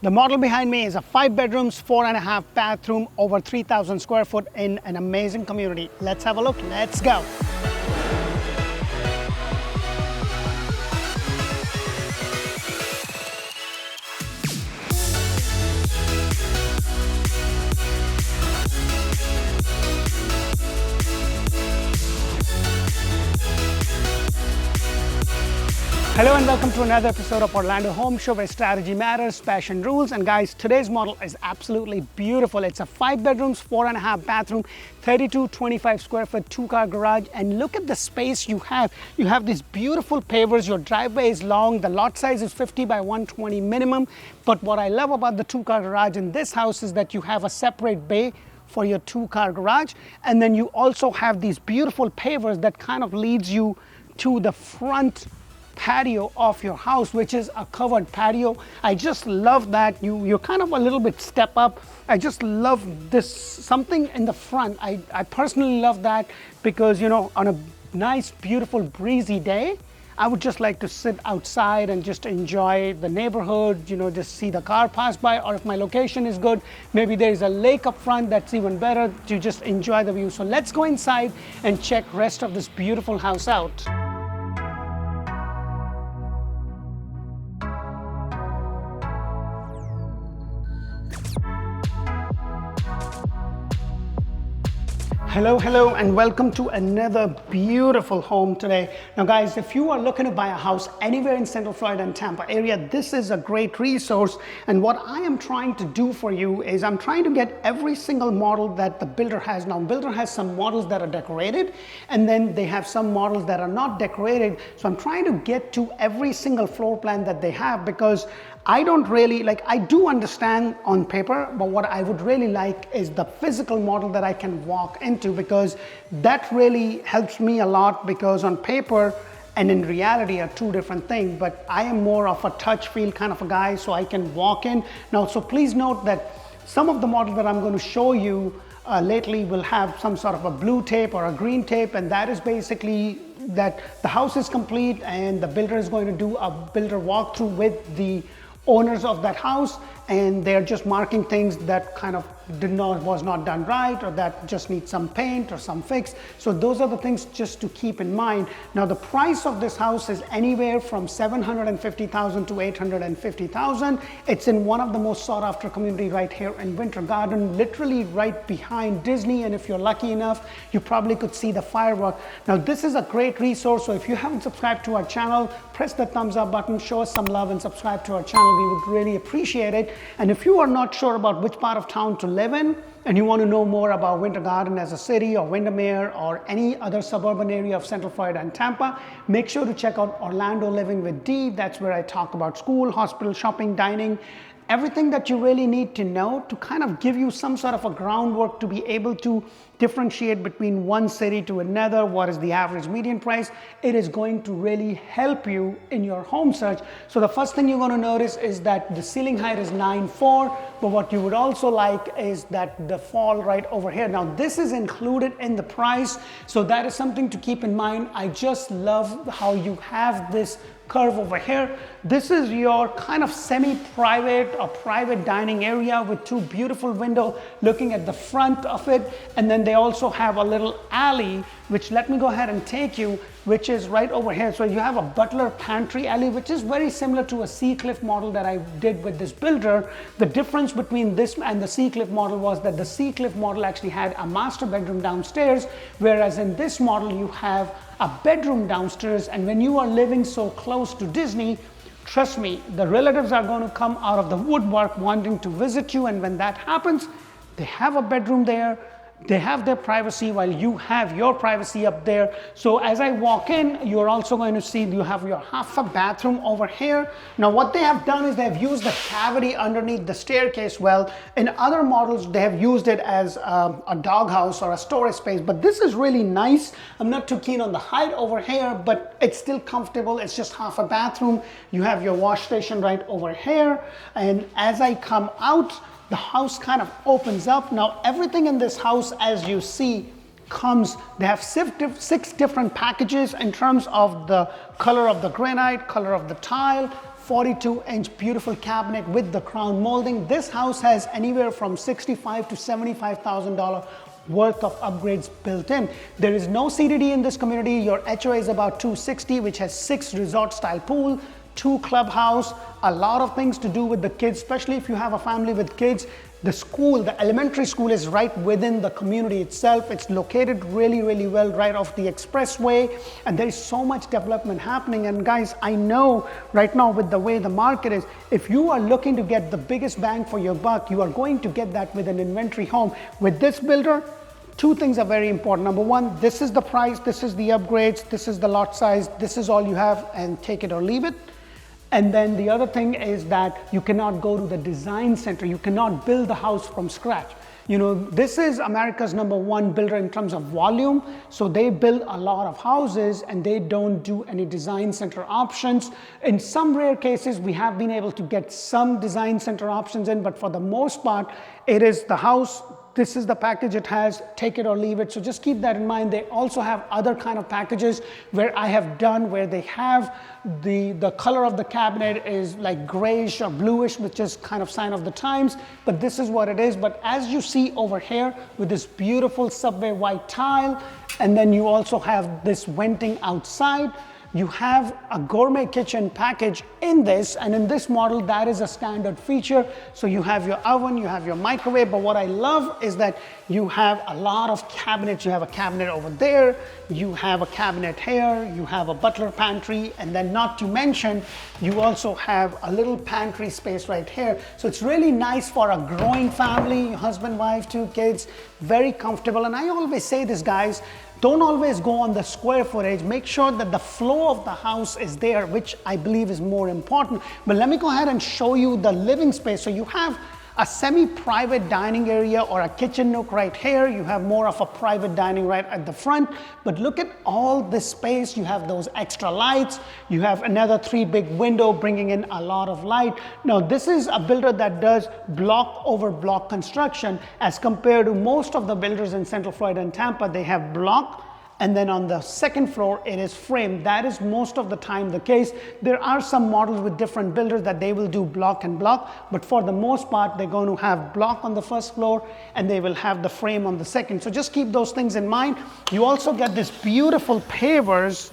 The model behind me is a 5 bedrooms, 4.5 bathroom, over 3,000 square foot in an amazing community. Let's have a look. Let's go. Hello and welcome to another episode of Orlando Home Show, where strategy matters, passion rules. And guys, today's model is absolutely beautiful. It's a 5 bedrooms, 4.5 bathroom, 3225 square foot, 2-car garage. And look at the space you have. You have these beautiful pavers. Your driveway is long. The lot size is 50 by 120 minimum. But what I love about the 2-car garage in this house is that you have a separate bay for your 2-car garage. And then you also have these beautiful pavers that kind of leads you to the front patio of your house, which is a covered patio. I just love that. You're kind of a little bit step up. I just love this, something in the front. I personally love that because, you know, on a nice, beautiful, breezy day, I would just like to sit outside and just enjoy the neighborhood, you know, just see the car pass by, or if my location is good, maybe there's a lake up front, that's even better to just enjoy the view. So let's go inside and check rest of this beautiful house out. Hello, and welcome to another beautiful home today. Now guys, if you are looking to buy a house anywhere in Central Florida and Tampa area, this is a great resource. And what I am trying to do for you is I'm trying to get every single model that the builder has. Now, builder has some models that are decorated, and then they have some models that are not decorated. So I'm trying to get to every single floor plan that they have, because I don't really, I do understand on paper, but what I would really like is the physical model that I can walk into, because that really helps me a lot, because on paper and in reality are two different things. But I am more of a touch feel kind of a guy, so I can walk in. Now, so please note that some of the models that I'm going to show you lately will have some sort of a blue tape or a green tape, and that is basically that the house is complete and the builder is going to do a builder walkthrough with the owners of that house, and they're just marking things that kind of was not done right, or that just needs some paint or some fix. So those are the things just to keep in mind. Now, the price of this house is anywhere from $750,000 to $850,000. It's in one of the most sought after community right here in Winter Garden, literally right behind Disney. And if you're lucky enough, you probably could see the firework. Now, this is a great resource. So if you haven't subscribed to our channel, press the thumbs up button, show us some love and subscribe to our channel. We would really appreciate it. And if you are not sure about which part of town to live in, and you want to know more about Winter Garden as a city, or Windermere, or any other suburban area of Central Florida and Tampa, make sure to check out Orlando Living with D. That's where I talk about school, hospital, shopping, dining, everything that you really need to know to kind of give you some sort of a groundwork to be able to differentiate between one city to another. What is the average median price? It is going to really help you in your home search. So the first thing you're going to notice is that the ceiling height is 9.4, but what you would also like is that the fall right over here. Now, this is included in the price, so that is something to keep in mind. I just love how you have this curve over here. This is your kind of semi-private or private dining area with two beautiful windows looking at the front of it. And then they also have a little alley, which let me go ahead and take you, which is right over here. So you have a butler pantry alley, which is very similar to a Seacliff model that I did with this builder. The difference between this and the Seacliff model was that the Seacliff model actually had a master bedroom downstairs, whereas in this model you have a bedroom downstairs. And when you are living so close to Disney, trust me, the relatives are going to come out of the woodwork wanting to visit you. And when that happens, they have a bedroom there. They have their privacy while you have your privacy up there. So as I walk in, you're also going to see you have your half a bathroom over here. Now, what they have done is they've used the cavity underneath the staircase. Well, in other models, they have used it as a doghouse or a storage space, but this is really nice. I'm not too keen on the height over here, but it's still comfortable. It's just half a bathroom. You have your wash station right over here. And as I come out, the house kind of opens up. Now, everything in this house, as you see, they have 6 different packages in terms of the color of the granite, color of the tile, 42-inch beautiful cabinet with the crown molding. This house has anywhere from $65,000 to $75,000 worth of upgrades built in. There is no CDD in this community. Your HOA is about $260,000, which has 6 resort style pool, 2 clubhouse, a lot of things to do with the kids, especially if you have a family with kids. The school, the elementary school, is right within the community itself. It's located really, really well right off the expressway, and there is so much development happening. And guys, I know right now with the way the market is, if you are looking to get the biggest bang for your buck, you are going to get that with an inventory home. With this builder, 2 things are very important. Number 1, this is the price, this is the upgrades, this is the lot size, this is all you have, and take it or leave it. And then the other thing is that you cannot go to the design center. You cannot build the house from scratch. You know, this is America's #1 builder in terms of volume. So they build a lot of houses and they don't do any design center options. In some rare cases, we have been able to get some design center options in, but for the most part, it is the house. This is the package it has, take it or leave it. So just keep that in mind. They also have other kind of packages where I have done where they have the color of the cabinet is like grayish or bluish, which is kind of sign of the times, but this is what it is. But as you see over here with this beautiful subway white tile, and then you also have this venting outside, you have a gourmet kitchen package in this, and in this model, that is a standard feature. So you have your oven, you have your microwave, but what I love is that you have a lot of cabinets. You have a cabinet over there, you have a cabinet here, you have a butler pantry, and then not to mention, you also have a little pantry space right here. So it's really nice for a growing family, husband, wife, 2 kids, very comfortable. And I always say this, guys, don't always go on the square footage. Make sure that the flow of the house is there, which I believe is more important. But let me go ahead and show you the living space. So you have a semi-private dining area or a kitchen nook right here. You have more of a private dining right at the front. But look at all this space. You have those extra lights. You have another 3 big window bringing in a lot of light. Now, this is a builder that does block over block construction as compared to most of the builders in Central Florida and Tampa. They have block, and then on the second floor, it is framed. That is most of the time the case. There are some models with different builders that they will do block and block, but for the most part, they're going to have block on the first floor and they will have the frame on the second. So just keep those things in mind. You also get this beautiful pavers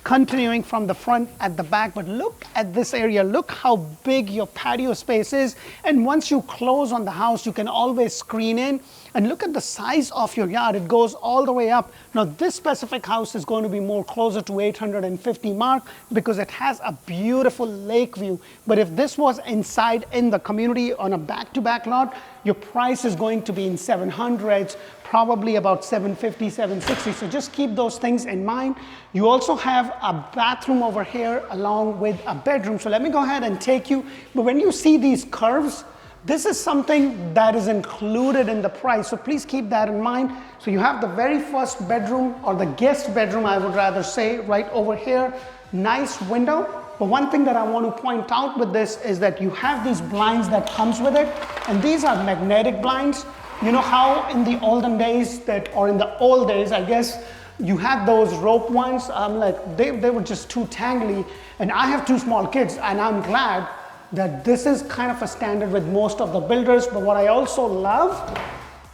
continuing from the front at the back, but look at this area. Look how big your patio space is. And once you close on the house, you can always screen in. And look at the size of your yard. It goes all the way up. Now, this specific house is going to be more closer to 850 mark because it has a beautiful lake view. But if this was inside in the community on a back-to-back lot, your price is going to be in 700s, probably about 750, 760. So just keep those things in mind. You also have a bathroom over here along with a bedroom. So let me go ahead and take you. But when you see these curves, this is something that is included in the price. So please keep that in mind. So you have the very first bedroom, or the guest bedroom, I would rather say, right over here. Nice window. But one thing that I want to point out with this is that you have these blinds that comes with it. And these are magnetic blinds. You know how in the olden days or in the old days, I guess, you had those rope ones. Like they were just too tangly. And I have 2 small kids, and I'm glad that this is kind of a standard with most of the builders. But what I also love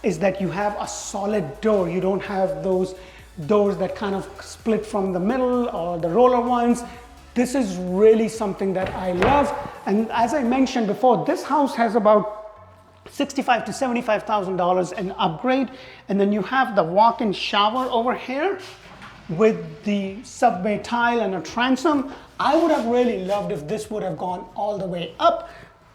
is that you have a solid door. You don't have those doors that kind of split from the middle or the roller ones. This is really something that I love. And as I mentioned before, this house has about $65,000 to $75,000 in upgrade. And then you have the walk-in shower over here with the subway tile and a transom. I would have really loved if this would have gone all the way up,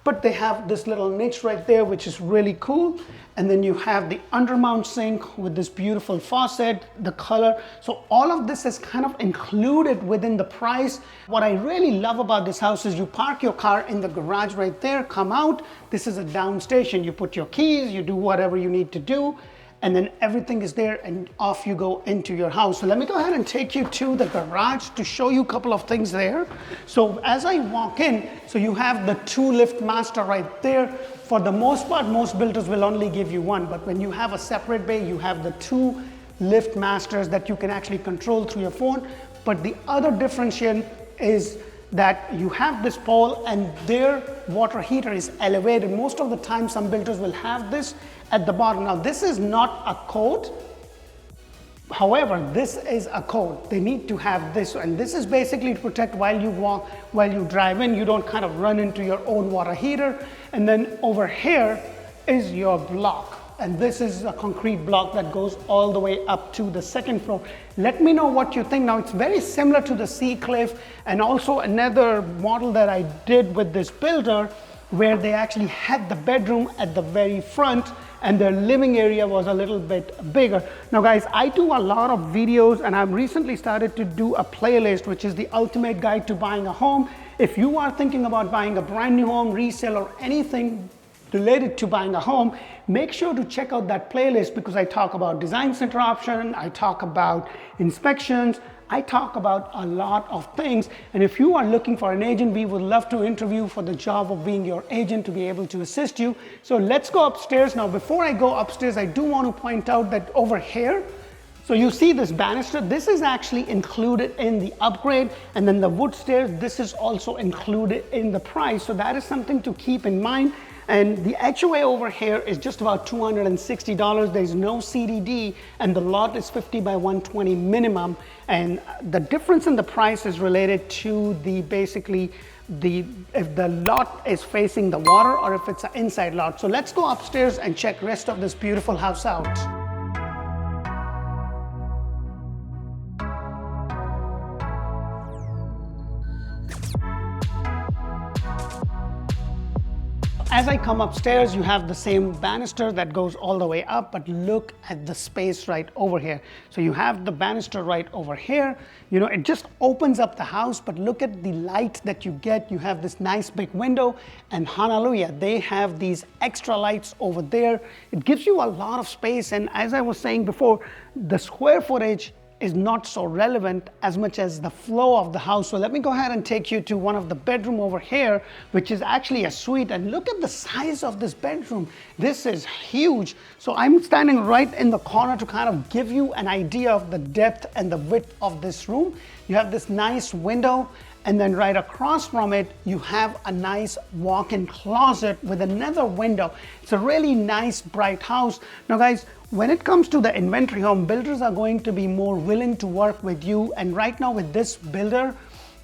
but they have this little niche right there, which is really cool. And then you have the undermount sink with this beautiful faucet, the color. So all of this is kind of included within the price. What I really love about this house is you park your car in the garage right there, come out. This is a down station. You put your keys, you do whatever you need to do, and then everything is there and off you go into your house. So let me go ahead and take you to the garage to show you a couple of things there. So as I walk in, so you have the 2 lift master right there. For the most part, most builders will only give you 1, but when you have a separate bay, you have the 2 lift masters that you can actually control through your phone. But the other differentiation is that you have this pole and their water heater is elevated. Most of the time some builders will have this at the bottom. Now this is not a code. However, this is a code. They need to have this, and this is basically to protect while you walk, while you drive in, you don't kind of run into your own water heater. And then over here is your block. And this is a concrete block that goes all the way up to the second floor. Let me know what you think. Now it's very similar to the Sea Cliff, and also another model that I did with this builder where they actually had the bedroom at the very front and their living area was a little bit bigger. Now guys, I do a lot of videos and I've recently started to do a playlist, which is the ultimate guide to buying a home. If you are thinking about buying a brand new home, resale, or anything related to buying a home, make sure to check out that playlist, because I talk about design center option, I talk about inspections, I talk about a lot of things. And if you are looking for an agent, we would love to interview for the job of being your agent to be able to assist you. So let's go upstairs. Now, before I go upstairs, I do want to point out that over here, so you see this banister, this is actually included in the upgrade, and then the wood stairs, this is also included in the price. So that is something to keep in mind. And the HOA over here is just about $260. There's no CDD, and the lot is 50 by 120 minimum. And the difference in the price is related to the basically if the lot is facing the water or if it's an inside lot. So let's go upstairs and check rest of this beautiful house out. As I come upstairs, you have the same banister that goes all the way up, but look at the space right over here. So you have the banister right over here. You know, it just opens up the house, but look at the light that you get. You have this nice big window, and hallelujah, they have these extra lights over there. It gives you a lot of space, and as I was saying before, the square footage is not so relevant as much as the flow of the house. So let me go ahead and take you to one of the bedroom over here, which is actually a suite. And look at the size of this bedroom. This is huge. So I'm standing right in the corner to kind of give you an idea of the depth and the width of this room. You have this nice window, and then right across from it, you have a nice walk-in closet with another window. It's a really nice, bright house. Now guys, when it comes to the inventory home, builders are going to be more willing to work with you. And right now with this builder,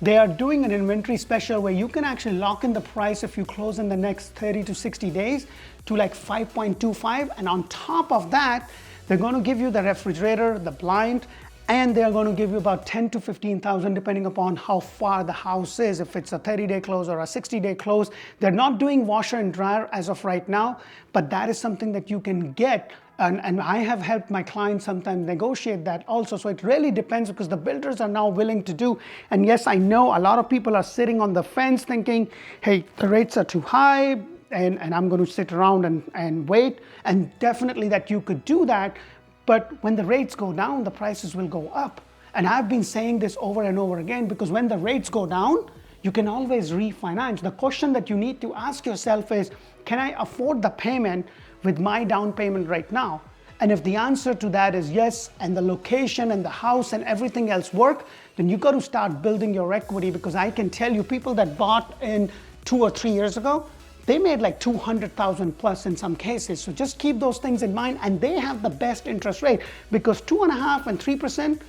they are doing an inventory special where you can actually lock in the price if you close in the next 30 to 60 days to like 5.25. And on top of that, they're going to give you the refrigerator, the blind, and they're going to give you about 10 to 15,000 depending upon how far the house is. If it's a 30-day close or a 60-day close, they're not doing washer and dryer as of right now, but that is something that you can get. And I have helped my clients sometimes negotiate that also. So it really depends, because the builders are now willing to do. And yes, I know a lot of people are sitting on the fence thinking, hey, the rates are too high and I'm going to sit around and wait. And definitely that you could do that. But when the rates go down, the prices will go up. And I've been saying this over and over again, because when the rates go down, you can always refinance. The question that you need to ask yourself is, can I afford the payment with my down payment right now? And if the answer to that is yes, and the location and the house and everything else work, then you got to start building your equity, because I can tell you people that bought in 2 or 3 years ago, they made like 200,000 plus in some cases. So just keep those things in mind, and they have the best interest rate, because 2.5% and 3%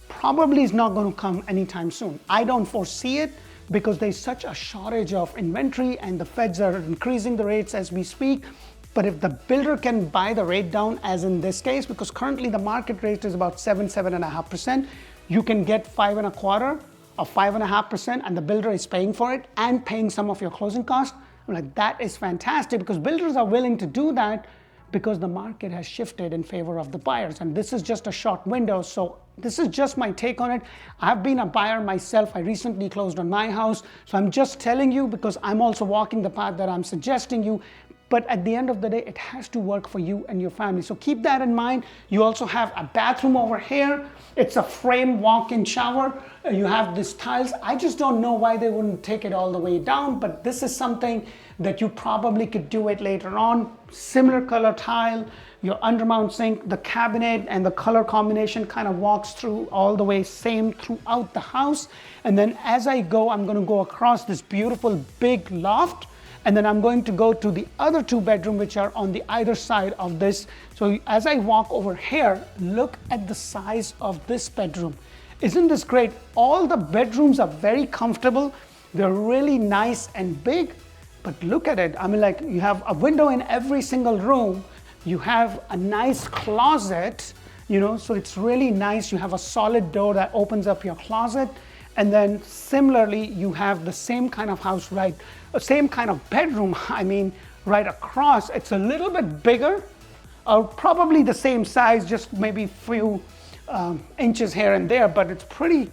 probably is not going to come anytime soon. I don't foresee it, because there's such a shortage of inventory and the feds are increasing the rates as we speak. But if the builder can buy the rate down, as in this case, because currently the market rate is about 7.5%, you can get 5.25% or 5.5%, and the builder is paying for it and paying some of your closing costs. I'm like, that is fantastic, because builders are willing to do that because the market has shifted in favor of the buyers. And this is just a short window. So this is just my take on it. I've been a buyer myself. I recently closed on my house. So I'm just telling you, because I'm also walking the path that I'm suggesting you. but at the end of the day, it has to work for you and your family. So keep that in mind. You also have a bathroom over here. It's a frame walk-in shower. You have these tiles. I just don't know why they wouldn't take it all the way down, but this is something that you probably could do it later on. Similar color tile, your undermount sink, the cabinet and the color combination kind of walks through all the way same throughout the house. And then as I go, I'm going to go across this beautiful big loft, and then I'm going to go to the other 2 bedrooms which are on the either side of this. So as I walk over here, look at the size of this bedroom. Isn't this great? All the bedrooms are very comfortable. They're really nice and big. But look at it. I mean, like, you have a window in every single room. You have a nice closet, you know, so it's really nice. You have a solid door that opens up your closet. And then similarly, you have the same kind of house, right? Same kind of bedroom, I mean, right across. It's a little bit bigger, or probably the same size, just maybe few inches here and there, but it's pretty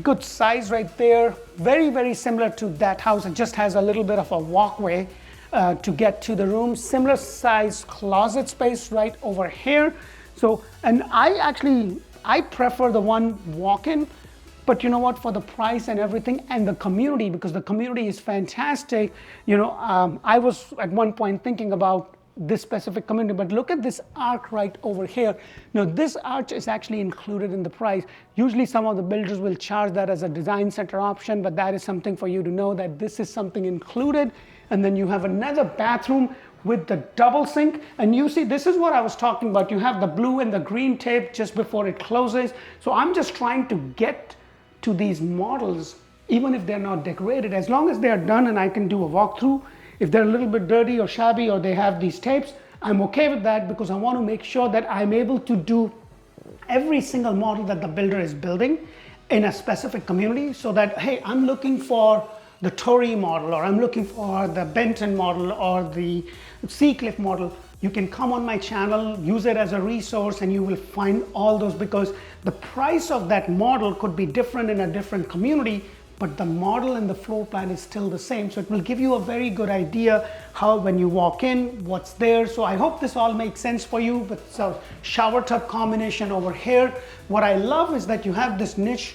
good size right there. Very, very similar to that house. It just has a little bit of a walkway to get to the room. Similar size closet space right over here. So, and I prefer the one walk-in, but you know what, for the price and everything and the community, because the community is fantastic. You know, I was at one point thinking about this specific community, but look at this arch right over here. Now this arch is actually included in the price. Usually some of the builders will charge that as a design center option, but that is something for you to know that this is something included. And then you have another bathroom with the double sink, and you see, this is what I was talking about. You have the blue and the green tape just before it closes. So I'm just trying to get to these models, even if they're not decorated, as long as they're done and I can do a walkthrough. If they're a little bit dirty or shabby, or they have these tapes, I'm okay with that, because I want to make sure that I'm able to do every single model that the builder is building in a specific community, so that, hey, I'm looking for the Torrey model, or I'm looking for the Benton model, or the Seacliff model. You can come on my channel, use it as a resource, and you will find all those, because the price of that model could be different in a different community, but the model and the floor plan is still the same. So it will give you a very good idea how, when you walk in, what's there. So I hope this all makes sense for you. But so shower tub combination over here. What I love is that you have this niche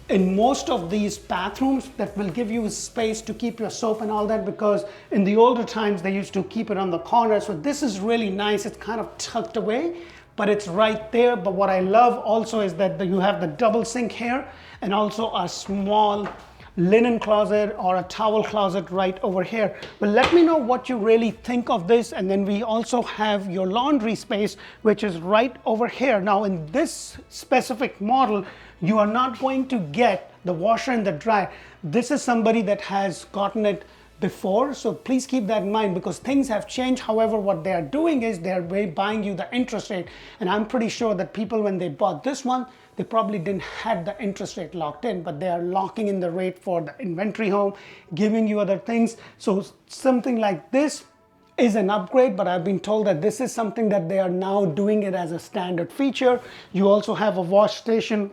in most of these bathrooms that will give you space to keep your soap and all that, because in the older times they used to keep it on the corner. So this is really nice. It's kind of tucked away, but it's right there. But what I love also is that you have the double sink here, and also a small linen closet or a towel closet right over here. But let me know what you really think of this. And then we also have your laundry space, which is right over here. Now in this specific model, you are not going to get the washer and the dryer. This is somebody that has gotten it before, so please keep that in mind, because things have changed. However, what they are doing is they're buying you the interest rate, and I'm pretty sure that people, when they bought this one, they probably didn't have the interest rate locked in, but they are locking in the rate for the inventory home, giving you other things. So something like this is an upgrade, but I've been told that this is something that they are now doing it as a standard feature. You also have a wash station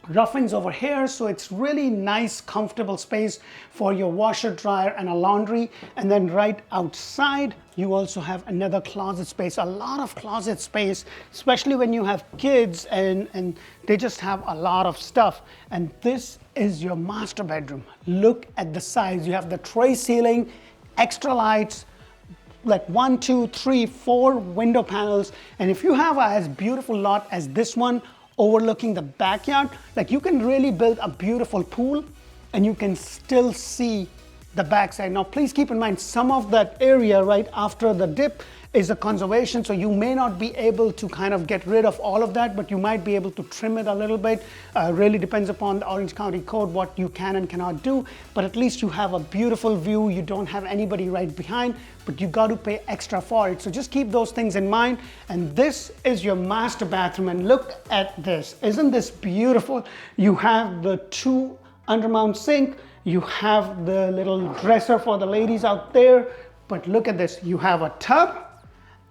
roughings over here, so it's really nice, comfortable space for your washer, dryer, and a laundry. And then right outside, you also have another closet space, a lot of closet space, especially when you have kids and they just have a lot of stuff. And this is your master bedroom. Look at the size. You have the tray ceiling, extra lights, like 1, 2, 3, 4 window panels. And if you have as beautiful lot as this one, overlooking the backyard, like, you can really build a beautiful pool and you can still see the backside. Now please keep in mind, some of that area right after the dip is a conservation, so you may not be able to kind of get rid of all of that, but you might be able to trim it a little bit. Really depends upon the Orange County Code what you can and cannot do, but at least you have a beautiful view. You don't have anybody right behind, but you got to pay extra for it. So just keep those things in mind. And this is your master bathroom, and look at this. Isn't this beautiful? You have the 2 undermount sink, you have the little dresser for the ladies out there, but look at this. You have a tub,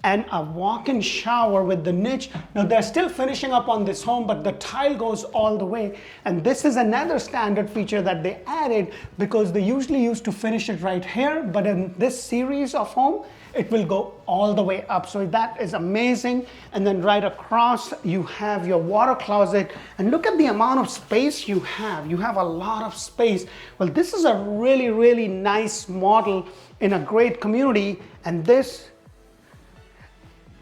and a walk-in shower with the niche. Now they're still finishing up on this home, but the tile goes all the way. And this is another standard feature that they added because they usually used to finish it right here, but in this series of home, it will go all the way up. So that is amazing. And then right across, you have your water closet. And look at the amount of space you have. You have a lot of space. Well, this is a really, really nice model in a great community. And this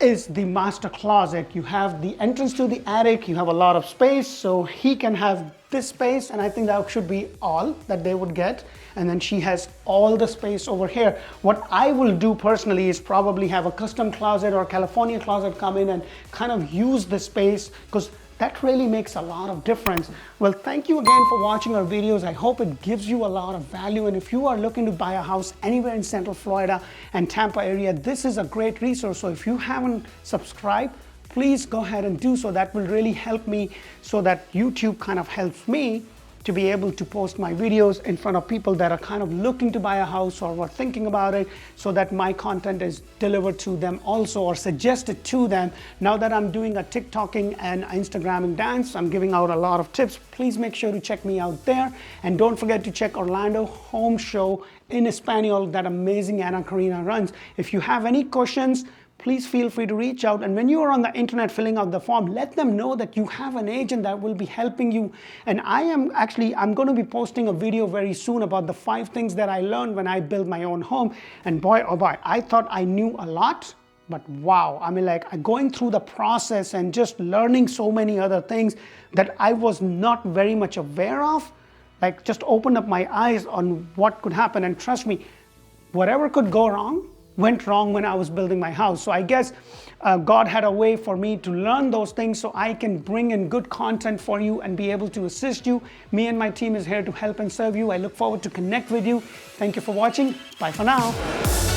is the master closet. You have the entrance to the attic. You have a lot of space. So he can have this space, and I think that should be all that they would get. And then she has all the space over here. What I will do personally is probably have a custom closet or California closet come in and kind of use the space, because that really makes a lot of difference. Well, thank you again for watching our videos. I hope it gives you a lot of value. And if you are looking to buy a house anywhere in Central Florida and Tampa area, this is a great resource. So if you haven't subscribed, please go ahead and do so. That will really help me, so that YouTube kind of helps me to be able to post my videos in front of people that are kind of looking to buy a house or were thinking about it, so that my content is delivered to them also, or suggested to them. Now that I'm doing a TikToking and Instagramming dance, I'm giving out a lot of tips. Please make sure to check me out there. And don't forget to check Orlandohomeshow in Espanol that amazing Ana Karina runs. If you have any questions, please feel free to reach out. And when you are on the internet filling out the form, let them know that you have an agent that will be helping you. And I'm going to be posting a video very soon about the 5 things that I learned when I built my own home. And boy, oh boy, I thought I knew a lot, but wow. I mean, like, going through the process and just learning so many other things that I was not very much aware of, like, just opened up my eyes on what could happen. And trust me, whatever could go wrong went wrong when I was building my house. So I guess God had a way for me to learn those things, so I can bring in good content for you and be able to assist you. Me and my team is here to help and serve you. I look forward to connect with you. Thank you for watching. Bye for now.